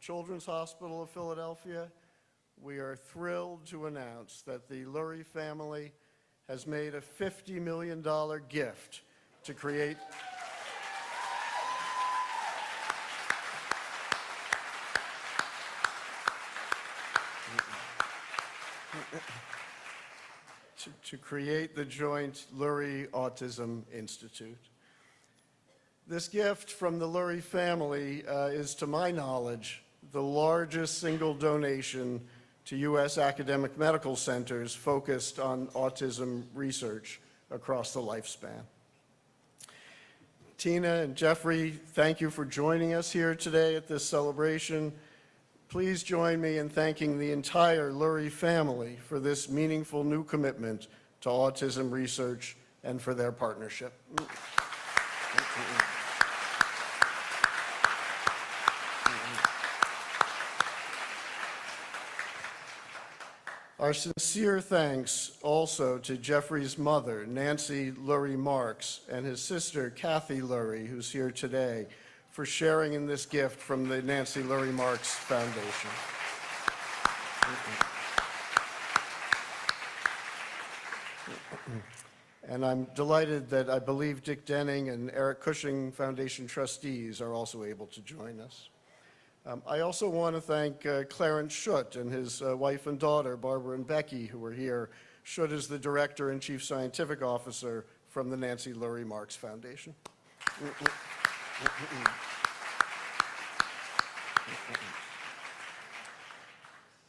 Children's Hospital of Philadelphia, we are thrilled to announce that the Lurie family has made a $50 million gift to create the joint Lurie Autism Institute. This gift from the Lurie family is, to my knowledge, the largest single donation to U.S. academic medical centers focused on autism research across the lifespan. Tina and Jeffrey, thank you for joining us here today at this celebration. Please join me in thanking the entire Lurie family for this meaningful new commitment to autism research and for their partnership. Our sincere thanks also to Jeffrey's mother, Nancy Lurie Marks, and his sister, Kathy Lurie, who's here today, for sharing in this gift from the Nancy Lurie Marks Foundation. And I'm delighted that I believe Dick Denning and Eric Cushing Foundation trustees are also able to join us. I also want to thank Clarence Schutt and his wife and daughter, Barbara and Becky, who are here. Schutt is the Director and Chief Scientific Officer from the Nancy Lurie Marks Foundation.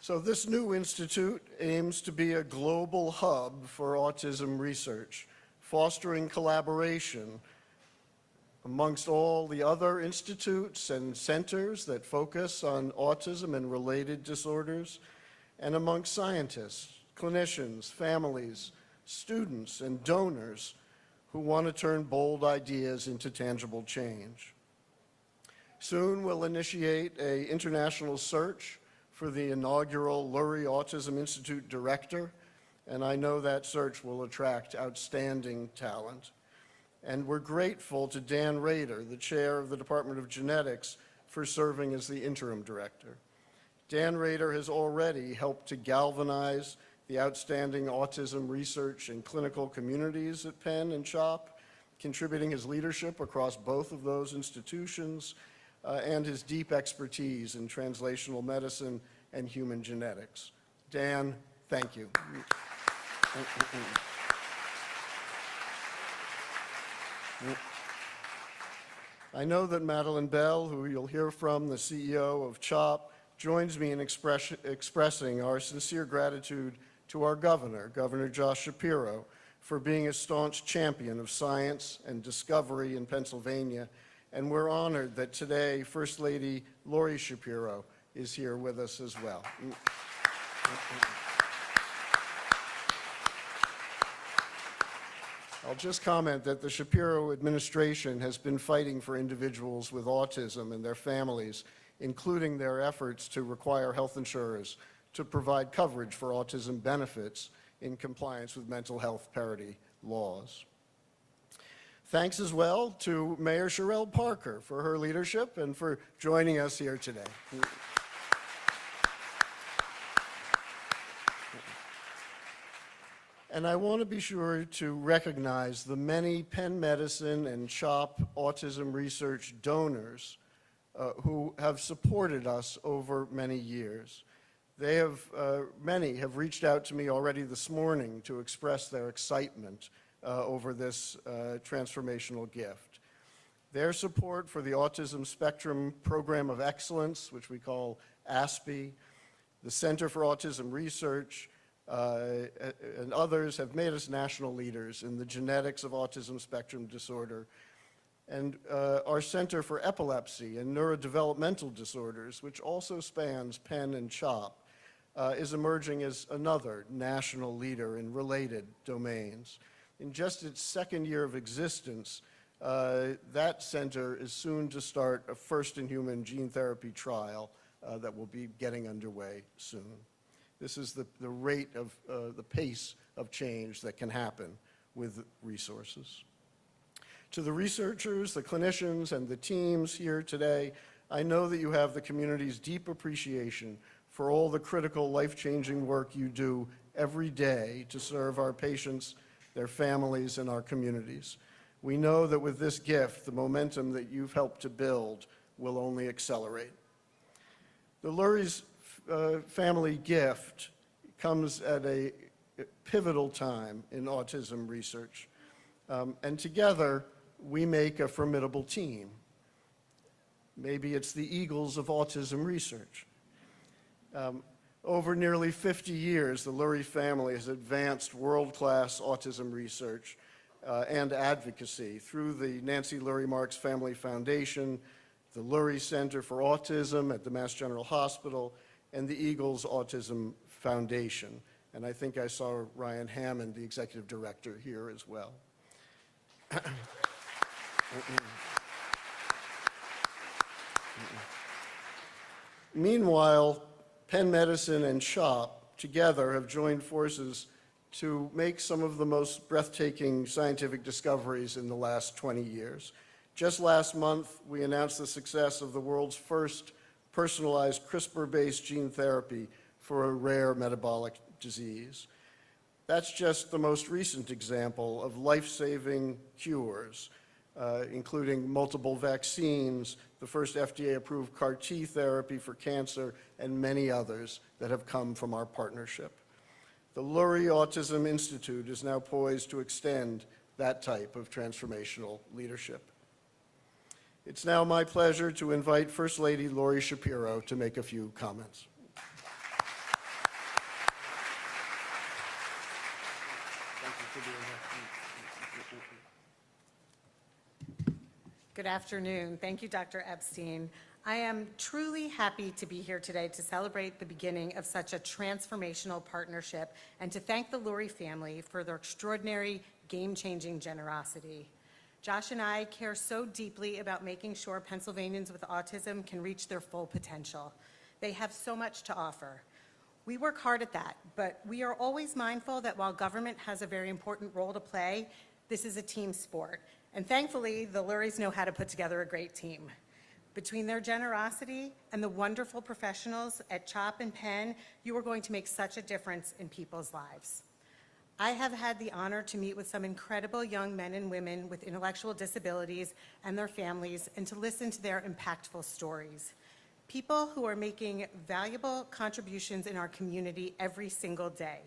So this new institute aims to be a global hub for autism research, fostering collaboration amongst all the other institutes and centers that focus on autism and related disorders, and amongst scientists, clinicians, families, students, and donors who want to turn bold ideas into tangible change. Soon we'll initiate an international search for the inaugural Lurie Autism Institute director, and I know that search will attract outstanding talent. And we're grateful to Dan Rader, the chair of the Department of Genetics, for serving as the interim director. Dan Rader has already helped to galvanize the outstanding autism research and clinical communities at Penn and CHOP, contributing his leadership across both of those institutions and his deep expertise in translational medicine and human genetics. Dan, thank you. I know that Madeline Bell, who you'll hear from, the CEO of CHOP, joins me in expressing our sincere gratitude to our governor, Governor Josh Shapiro, for being a staunch champion of science and discovery in Pennsylvania, and we're honored that today First Lady Lori Shapiro is here with us as well. I'll just comment that the Shapiro administration has been fighting for individuals with autism and their families, including their efforts to require health insurers to provide coverage for autism benefits in compliance with mental health parity laws. Thanks as well to Mayor Sherelle Parker for her leadership and for joining us here today. And I want to be sure to recognize the many Penn Medicine and CHOP autism research donors who have supported us over many years. Many have reached out to me already this morning to express their excitement over this transformational gift. Their support for the Autism Spectrum Program of Excellence, which we call ASPE, the Center for Autism Research, and others have made us national leaders in the genetics of autism spectrum disorder. And our Center for Epilepsy and Neurodevelopmental Disorders, which also spans Penn and CHOP, is emerging as another national leader in related domains. In just its second year of existence, that center is soon to start a first-in-human gene therapy trial that will be getting underway soon. This is the rate of, the pace of change that can happen with resources. To the researchers, the clinicians, and the teams here today, I know that you have the community's deep appreciation for all the critical, life-changing work you do every day to serve our patients, their families, and our communities. We know that with this gift, the momentum that you've helped to build will only accelerate. The Lurie's family gift comes at a pivotal time in autism research. And together, we make a formidable team. Maybe it's the Eagles of autism research. Over nearly 50 years, the Lurie family has advanced world-class autism research and advocacy through the Nancy Lurie Marks Family Foundation, the Lurie Center for Autism at the Mass General Hospital, and the Eagles Autism Foundation. And I think I saw Ryan Hammond, the executive director, here as well. Meanwhile, Penn Medicine and CHOP together have joined forces to make some of the most breathtaking scientific discoveries in the last 20 years. Just last month, we announced the success of the world's first personalized CRISPR-based gene therapy for a rare metabolic disease. That's just the most recent example of life-saving cures, including multiple vaccines, the first FDA-approved CAR-T therapy for cancer, and many others that have come from our partnership. The Lurie Autism Institute is now poised to extend that type of transformational leadership. It's now my pleasure to invite First Lady Lori Shapiro to make a few comments. Good afternoon. Thank you, Dr. Epstein. I am truly happy to be here today to celebrate the beginning of such a transformational partnership and to thank the Lurie family for their extraordinary, game-changing generosity. Josh and I care so deeply about making sure Pennsylvanians with autism can reach their full potential. They have so much to offer. We work hard at that, but we are always mindful that while government has a very important role to play, this is a team sport. And thankfully, the Luries know how to put together a great team. Between their generosity and the wonderful professionals at CHOP and Penn, you are going to make such a difference in people's lives. I have had the honor to meet with some incredible young men and women with intellectual disabilities and their families and to listen to their impactful stories. People who are making valuable contributions in our community every single day.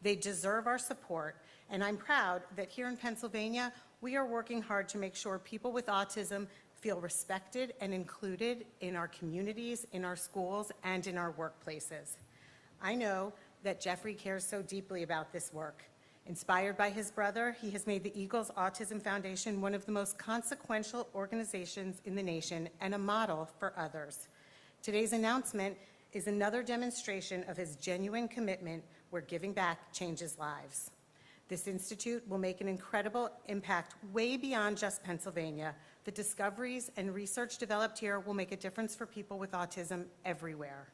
They deserve our support, and I'm proud that here in Pennsylvania, we are working hard to make sure people with autism feel respected and included in our communities, in our schools, and in our workplaces. I know that Jeffrey cares so deeply about this work. Inspired by his brother, he has made the Eagles Autism Foundation one of the most consequential organizations in the nation and a model for others. Today's announcement is another demonstration of his genuine commitment where giving back changes lives. This institute will make an incredible impact way beyond just Pennsylvania. The discoveries and research developed here will make a difference for people with autism everywhere.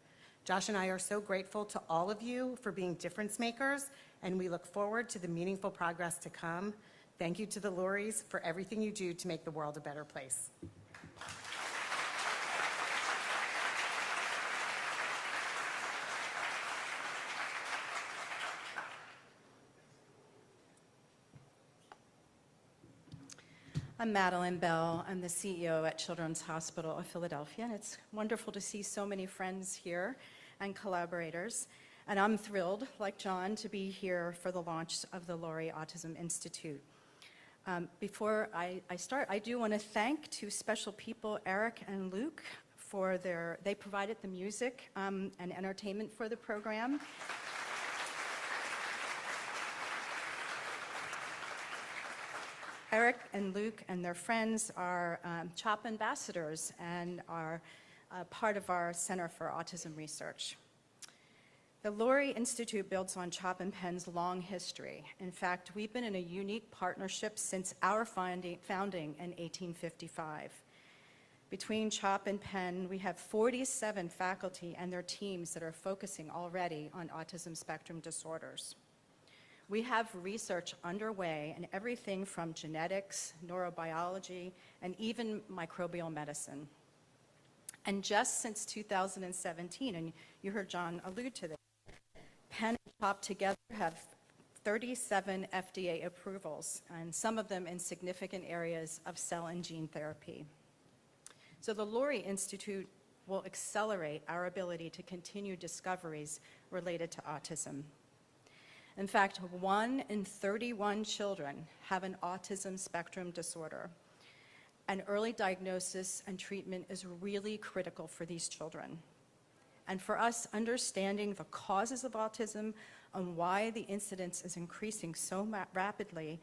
Josh and I are so grateful to all of you for being difference makers, and we look forward to the meaningful progress to come. Thank you to the Luries for everything you do to make the world a better place. I'm Madeline Bell. I'm the CEO at Children's Hospital of Philadelphia, and it's wonderful to see so many friends here and collaborators. And I'm thrilled, like John, to be here for the launch of the Lurie Autism Institute. Before I start, I do want to thank two special people, Eric and Luke, for they provided the music and entertainment for the program. Eric and Luke and their friends are CHOP ambassadors and are part of our Center for Autism Research. The Lurie Institute builds on CHOP and Penn's long history. In fact, we've been in a unique partnership since our founding in 1855. Between CHOP and Penn, we have 47 faculty and their teams that are focusing already on autism spectrum disorders. We have research underway in everything from genetics, neurobiology, and even microbial medicine. And just since 2017, and you heard John allude to this, Penn and CHOP together have 37 FDA approvals, and some of them in significant areas of cell and gene therapy. So the Lurie Institute will accelerate our ability to continue discoveries related to autism. In fact, 1 in 31 children have an autism spectrum disorder, and early diagnosis and treatment is really critical for these children. And for us, understanding the causes of autism and why the incidence is increasing so rapidly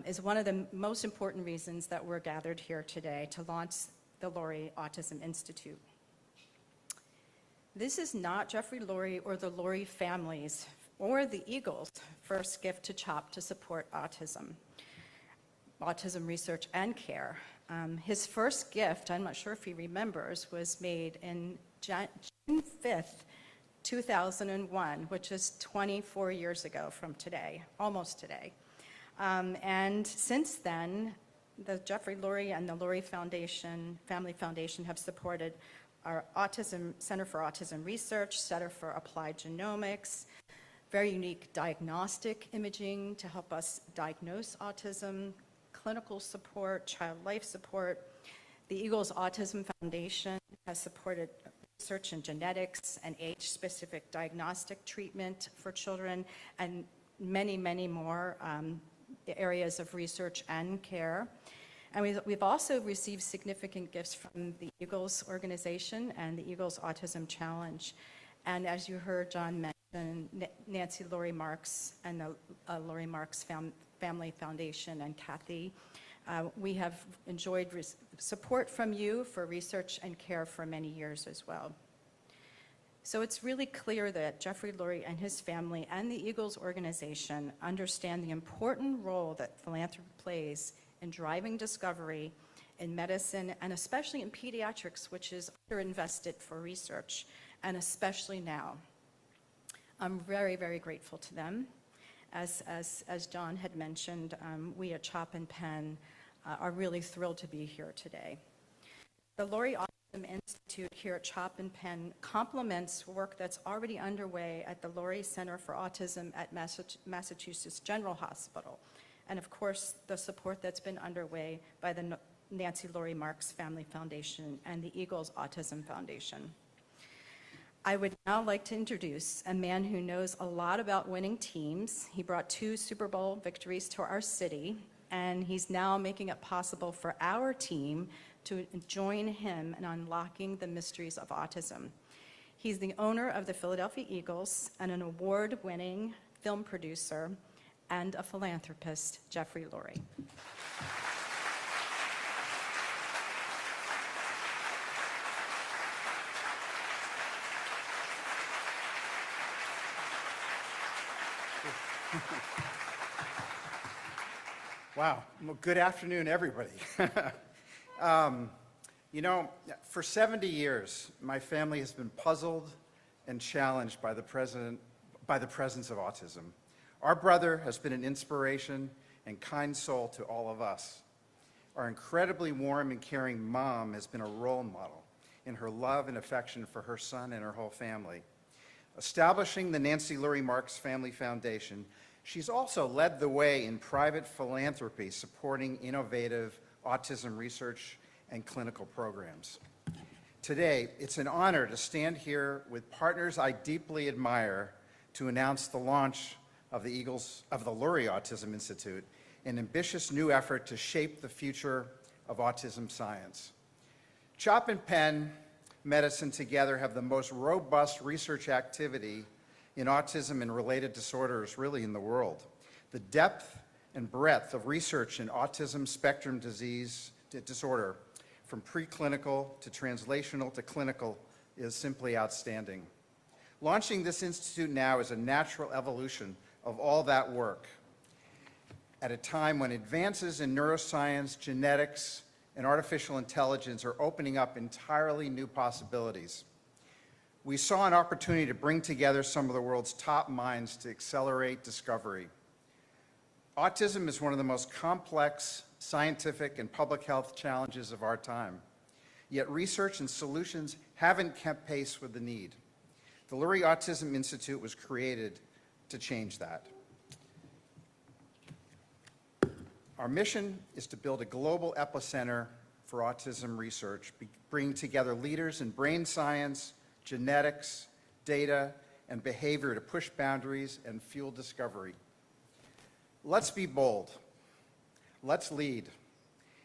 is one of the most important reasons that we're gathered here today to launch the Lurie Autism Institute. This is not Jeffrey Lurie or the Lurie families or the Eagles' first gift to CHOP to support autism research and care. His first gift, I'm not sure if he remembers, was made in June 5th, 2001, which is 24 years ago from today, almost today. And since then, the Jeffrey Lurie and the Lurie Foundation, Family Foundation have supported our Center for Autism Research, Center for Applied Genomics, very unique diagnostic imaging to help us diagnose autism, clinical support, child life support. The Eagles Autism Foundation has supported research in genetics and age-specific diagnostic treatment for children, and many, many more areas of research and care. And we've also received significant gifts from the Eagles organization and the Eagles Autism Challenge. And as you heard John mention, Nancy Lurie Marks and the Lurie Marks Family Foundation and Kathy, we have enjoyed support from you for research and care for many years as well. So it's really clear that Jeffrey Lurie and his family and the Eagles organization understand the important role that philanthropy plays in driving discovery in medicine, and especially in pediatrics, which is underinvested for research, and especially now. I'm very, very grateful to them. As John had mentioned, we at CHOP and Penn are really thrilled to be here today. The Lurie Autism Institute here at CHOP and Penn complements work that's already underway at the Lurie Center for Autism at Massachusetts General Hospital, and of course, the support that's been underway by the Nancy Lurie Marks Family Foundation and the Eagles Autism Foundation. I would now like to introduce a man who knows a lot about winning teams. He brought 2 Super Bowl victories to our city, and he's now making it possible for our team to join him in unlocking the mysteries of autism. He's the owner of the Philadelphia Eagles and an award-winning film producer and a philanthropist, Jeffrey Lurie. Wow. Well, good afternoon, everybody. You know, for 70 years, my family has been puzzled and challenged by the presence of autism. Our brother has been an inspiration and kind soul to all of us. Our incredibly warm and caring mom has been a role model in her love and affection for her son and her whole family. Establishing the Nancy Lurie Marks Family Foundation, she's also led the way in private philanthropy supporting innovative autism research and clinical programs. Today, it's an honor to stand here with partners I deeply admire to announce the launch of the Lurie Autism Institute, an ambitious new effort to shape the future of autism science. CHOP and Penn Medicine together have the most robust research activity in autism and related disorders really in the world. The depth and breadth of research in autism spectrum disorder, from preclinical to translational to clinical, is simply outstanding. Launching this institute now is a natural evolution of all that work at a time when advances in neuroscience, genetics, and artificial intelligence are opening up entirely new possibilities. We saw an opportunity to bring together some of the world's top minds to accelerate discovery. Autism is one of the most complex scientific and public health challenges of our time. yet research and solutions haven't kept pace with the need. The Lurie Autism Institute was created to change that. Our mission is to build a global epicenter for autism research, bringing together leaders in brain science, genetics, data, and behavior to push boundaries and fuel discovery. Let's be bold. Let's lead.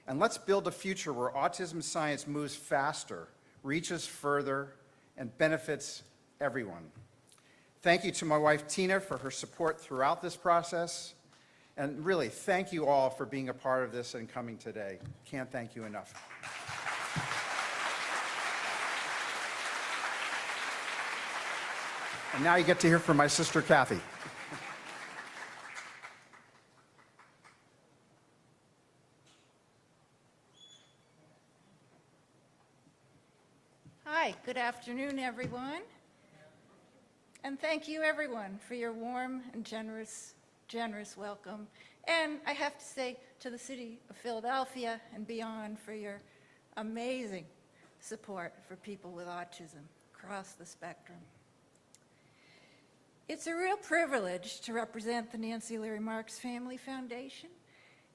And let's build a future where autism science moves faster, reaches further, and benefits everyone. Thank you to my wife, Tina, for her support throughout this process. And really, thank you all for being a part of this and coming today. Can't thank you enough. And now you get to hear from my sister, Kathy. Hi, good afternoon, everyone. And thank you, everyone, for your warm and generous welcome. And I have to say to the city of Philadelphia and beyond for your amazing support for people with autism across the spectrum. It's a real privilege to represent the Nancy Lurie Marks Family Foundation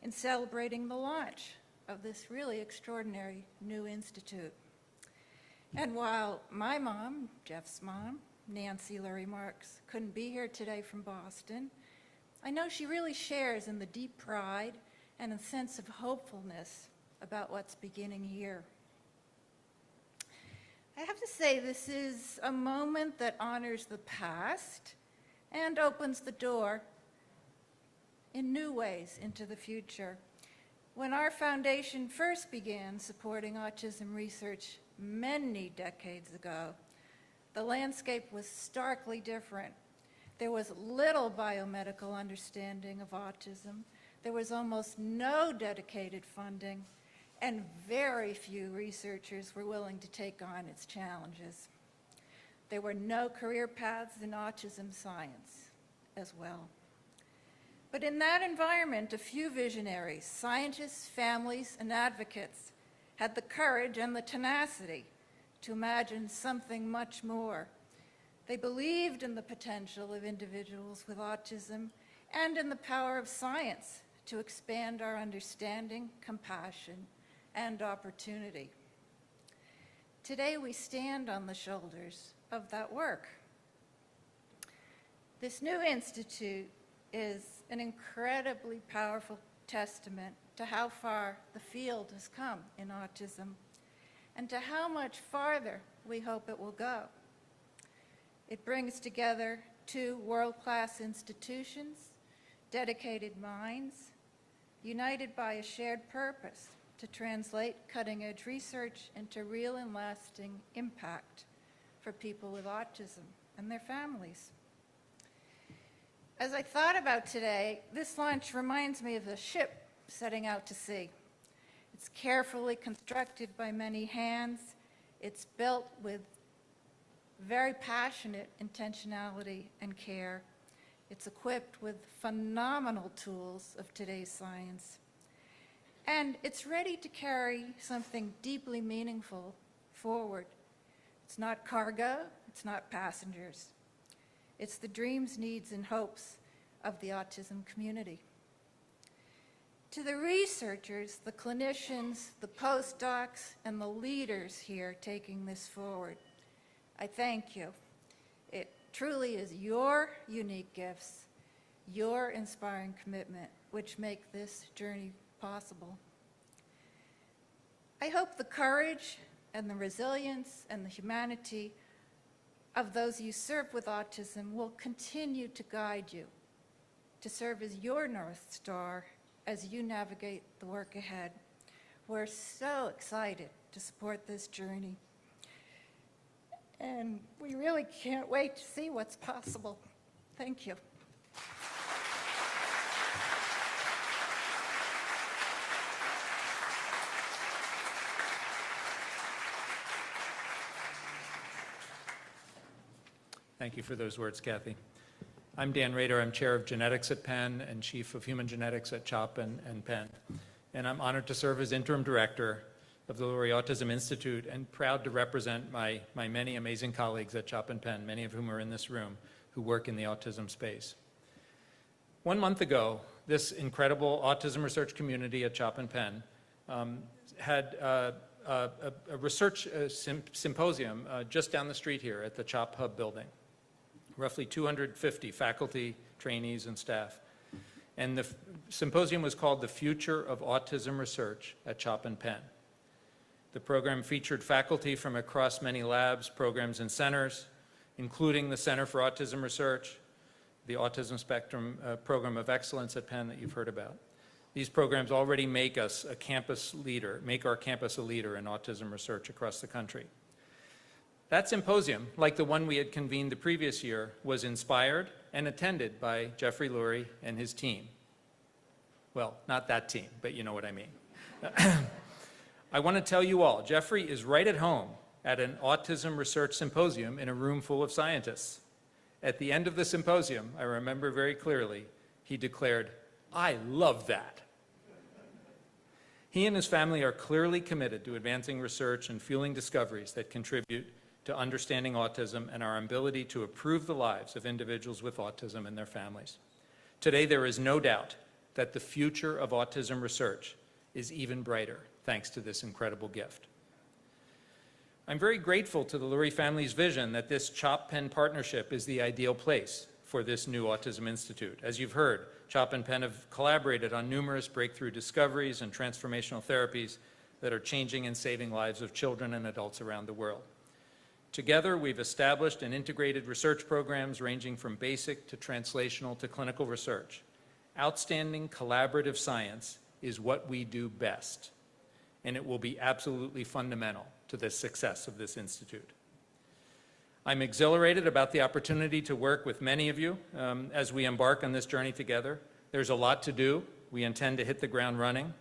in celebrating the launch of this really extraordinary new institute. And while my mom, Jeff's mom, Nancy Lurie Marks, couldn't be here today from Boston, I know she really shares in the deep pride and a sense of hopefulness about what's beginning here. I have to say this is a moment that honors the past and opens the door in new ways into the future. When our foundation first began supporting autism research many decades ago, the landscape was starkly different. There was little biomedical understanding of autism. There was almost no dedicated funding, and very few researchers were willing to take on its challenges. There were no career paths in autism science as well. But in that environment, a few visionaries, scientists, families, and advocates had the courage and the tenacity to imagine something much more. They believed in the potential of individuals with autism and in the power of science to expand our understanding, compassion, and opportunity. Today, we stand on the shoulders of that work. This new institute is an incredibly powerful testament to how far the field has come in autism and to how much farther we hope it will go. It brings together two world-class institutions, dedicated minds, united by a shared purpose to translate cutting-edge research into real and lasting impact for people with autism and their families. As I thought about today, this launch reminds me of a ship setting out to sea. It's carefully constructed by many hands. It's built with very passionate intentionality and care. It's equipped with phenomenal tools of today's science. And it's ready to carry something deeply meaningful forward. It's not cargo, it's not passengers. It's the dreams, needs, and hopes of the autism community. To the researchers, the clinicians, the postdocs, and the leaders here taking this forward, I thank you. It truly is your unique gifts, your inspiring commitment, which make this journey possible. I hope the courage and the resilience and the humanity of those you serve with autism will continue to guide you, to serve as your North Star as you navigate the work ahead. We're so excited to support this journey. And we really can't wait to see what's possible. Thank you. Thank you for those words, Kathy. I'm Dan Rader. I'm chair of genetics at Penn and chief of human genetics at CHOP and Penn. And I'm honored to serve as interim director of the Lurie Autism Institute, and proud to represent my many amazing colleagues at CHOP and Penn, many of whom are in this room, who work in the autism space. 1 month ago, this incredible autism research community at CHOP and Penn had a research symposium just down the street here at the CHOP Hub building. Roughly 250 faculty, trainees, and staff. And the symposium was called The Future of Autism Research at CHOP and Penn. The program featured faculty from across many labs, programs, and centers, including the Center for Autism Research, the Autism Spectrum Program of Excellence at Penn that you've heard about. These programs already make us a campus leader, make our campus a leader in autism research across the country. That symposium, like the one we had convened the previous year, was inspired and attended by Jeffrey Lurie and his team. Well, not that team, but you know what I mean. I want to tell you all, Jeffrey is right at home at an autism research symposium in a room full of scientists. At the end of the symposium, I remember very clearly, he declared, "I love that." He and his family are clearly committed to advancing research and fueling discoveries that contribute to understanding autism and our ability to improve the lives of individuals with autism and their families. Today, there is no doubt that the future of autism research is even brighter thanks to this incredible gift. I'm very grateful to the Lurie family's vision that this CHOP-Penn partnership is the ideal place for this new Autism Institute. As you've heard, CHOP and Penn have collaborated on numerous breakthrough discoveries and transformational therapies that are changing and saving lives of children and adults around the world. Together, we've established and integrated research programs ranging from basic to translational to clinical research. Outstanding collaborative science is what we do best, and it will be absolutely fundamental to the success of this institute. I'm exhilarated about the opportunity to work with many of you as we embark on this journey together. There's a lot to do. We intend to hit the ground running.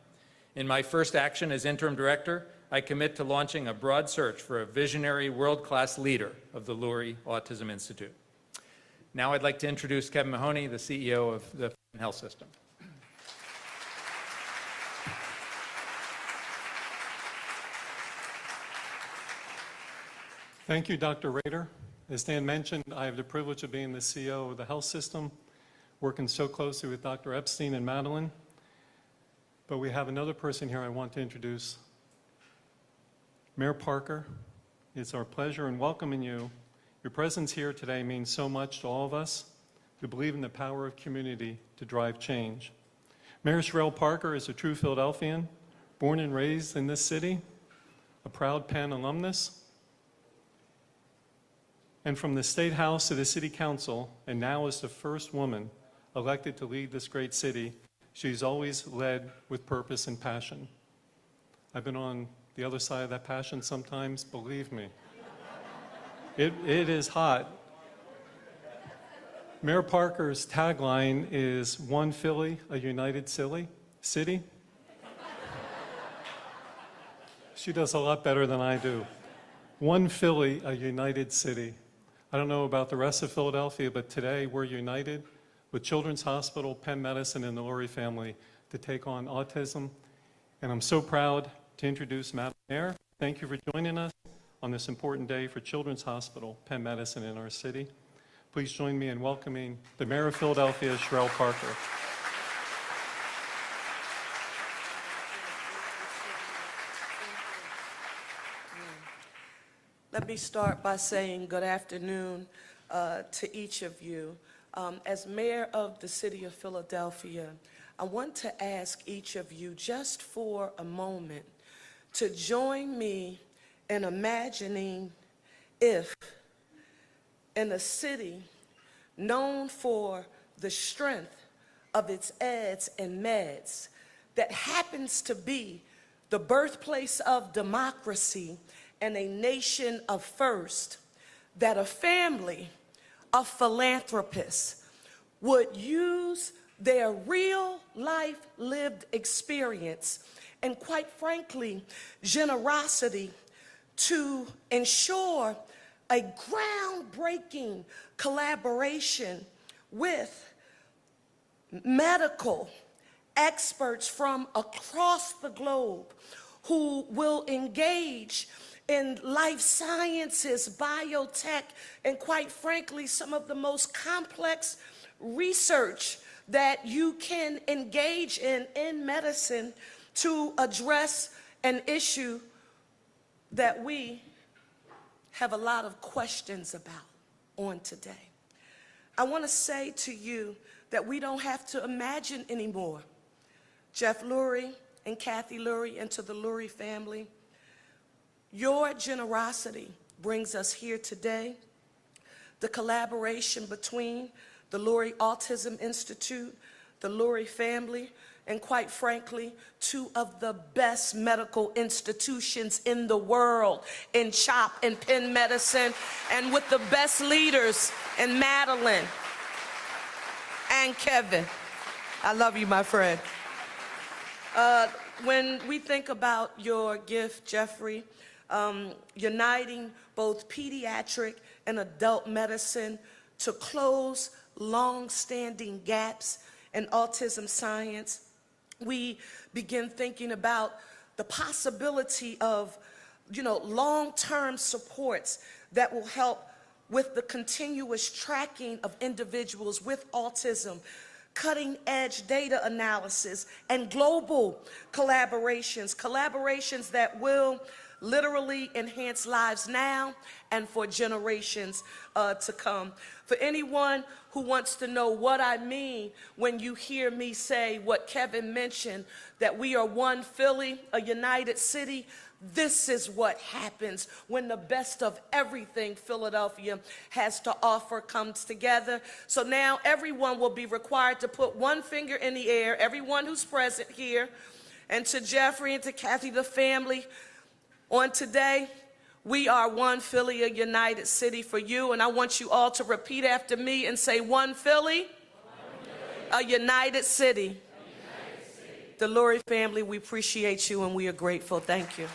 In my first action as interim director, I commit to launching a broad search for a visionary world-class leader of the Lurie Autism Institute. Now I'd like to introduce Kevin Mahoney, the CEO of the Penn Health System. Thank you, Dr. Rader. As Dan mentioned, I have the privilege of being the CEO of the health system, working so closely with Dr. Epstein and Madeline. But we have another person here I want to introduce. Mayor Parker, it's our pleasure in welcoming you. Your presence here today means so much to all of us who believe in the power of community to drive change. Mayor Sherelle Parker is a true Philadelphian, born and raised in this city, a proud Penn alumnus, and from the State House to the City Council, and now as the first woman elected to lead this great city, she's always led with purpose and passion. I've been on the other side of that passion sometimes, believe me. It is hot. Mayor Parker's tagline is "One Philly, a united city." She does a lot better than I do. One Philly, a united city. I don't know about the rest of Philadelphia, but today we're united with Children's Hospital, Penn Medicine, and the Lurie family to take on autism. And I'm so proud to introduce Madam Mayor. Thank you for joining us on this important day for Children's Hospital, Penn Medicine in our city. Please join me in welcoming the Mayor of Philadelphia, Sherelle Parker. Let me start by saying good afternoon to each of you. As mayor of the city of Philadelphia, I want to ask each of you just for a moment to join me in imagining if in a city known for the strength of its eds and meds that happens to be the birthplace of democracy and a nation of first, that a family of philanthropists would use their real life lived experience and, quite frankly, generosity to ensure a groundbreaking collaboration with medical experts from across the globe who will engage in life sciences, biotech, and quite frankly, some of the most complex research that you can engage in medicine to address an issue that we have a lot of questions about on today. I want to say to you that we don't have to imagine anymore. Jeff Lurie and Kathy Lurie, and to the Lurie family, your generosity brings us here today. The collaboration between the Lurie Autism Institute, the Lurie family, and quite frankly, two of the best medical institutions in the world in CHOP and Penn medicine, and with the best leaders in Madeline and Kevin. I love you, my friend. When we think about your gift, Jeffrey, uniting both pediatric and adult medicine to close long-standing gaps in autism science, we begin thinking about the possibility of, long-term supports that will help with the continuous tracking of individuals with autism, cutting-edge data analysis, and global collaborations that will literally enhance lives now and for generations to come. For anyone who wants to know what I mean when you hear me say what Kevin mentioned, that we are one Philly, a united city, this is what happens when the best of everything Philadelphia has to offer comes together. So now everyone will be required to put one finger in the air, everyone who's present here, and to Jeffrey and to Kathy, the family, on today, we are one Philly, a united city for you, and I want you all to repeat after me and say, one Philly, a united city. The Lurie family, we appreciate you and we are grateful. Thank you.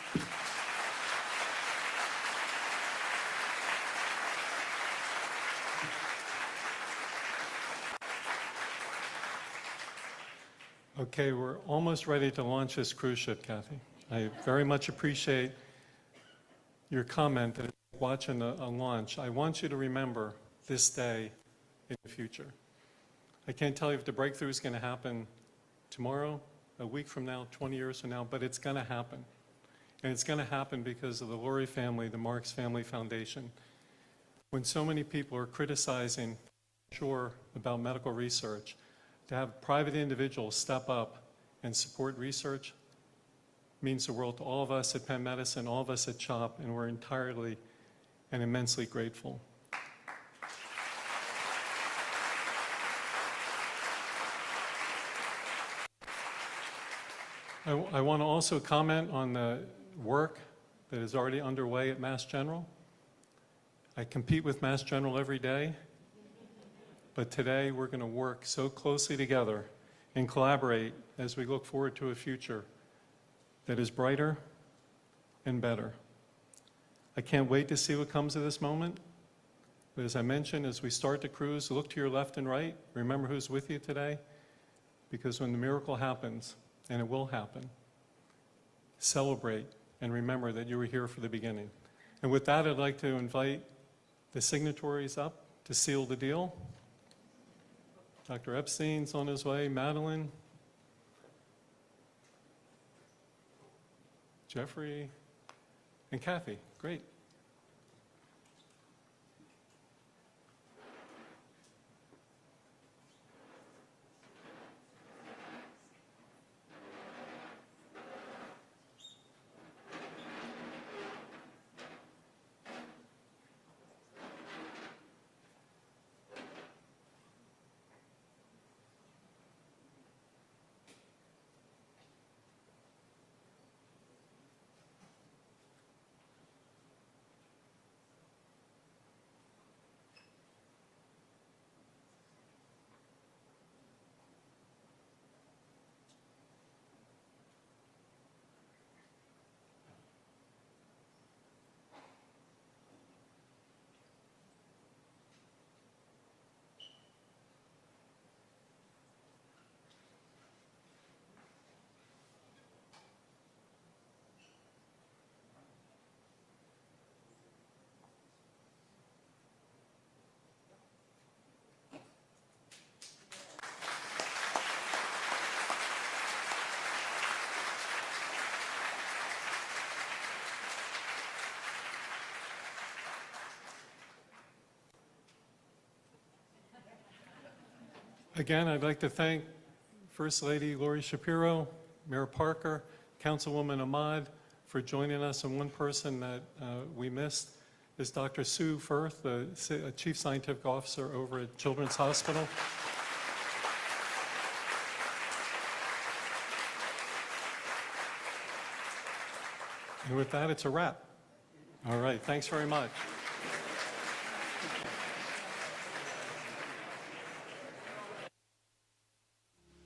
Okay, we're almost ready to launch this cruise ship, Kathy. I very much appreciate your comment that it's watching a launch. I want you to remember this day in the future. I can't tell you if the breakthrough is going to happen tomorrow, a week from now, 20 years from now, but it's going to happen. And it's going to happen because of the Lurie family, the Marks Family Foundation. When so many people are criticizing, sure, about medical research, to have private individuals step up and support research means the world to all of us at Penn Medicine, all of us at CHOP, and we're entirely and immensely grateful. I want to also comment on the work that is already underway at Mass General. I compete with Mass General every day, but today we're going to work so closely together and collaborate as we look forward to a future that is brighter and better. I can't wait to see what comes of this moment. But as I mentioned, as we start the cruise, look to your left and right. Remember who's with you today. Because when the miracle happens, and it will happen, celebrate and remember that you were here for the beginning. And with that, I'd like to invite the signatories up to seal the deal. Dr. Epstein's on his way, Madeline, Jeffrey, and Kathy. Great. Again, I'd like to thank First Lady Lori Shapiro, Mayor Parker, Councilwoman Ahmad for joining us, and one person that we missed is Dr. Sue Firth, the Chief Scientific Officer over at Children's Hospital. And with that, it's a wrap. All right, thanks very much.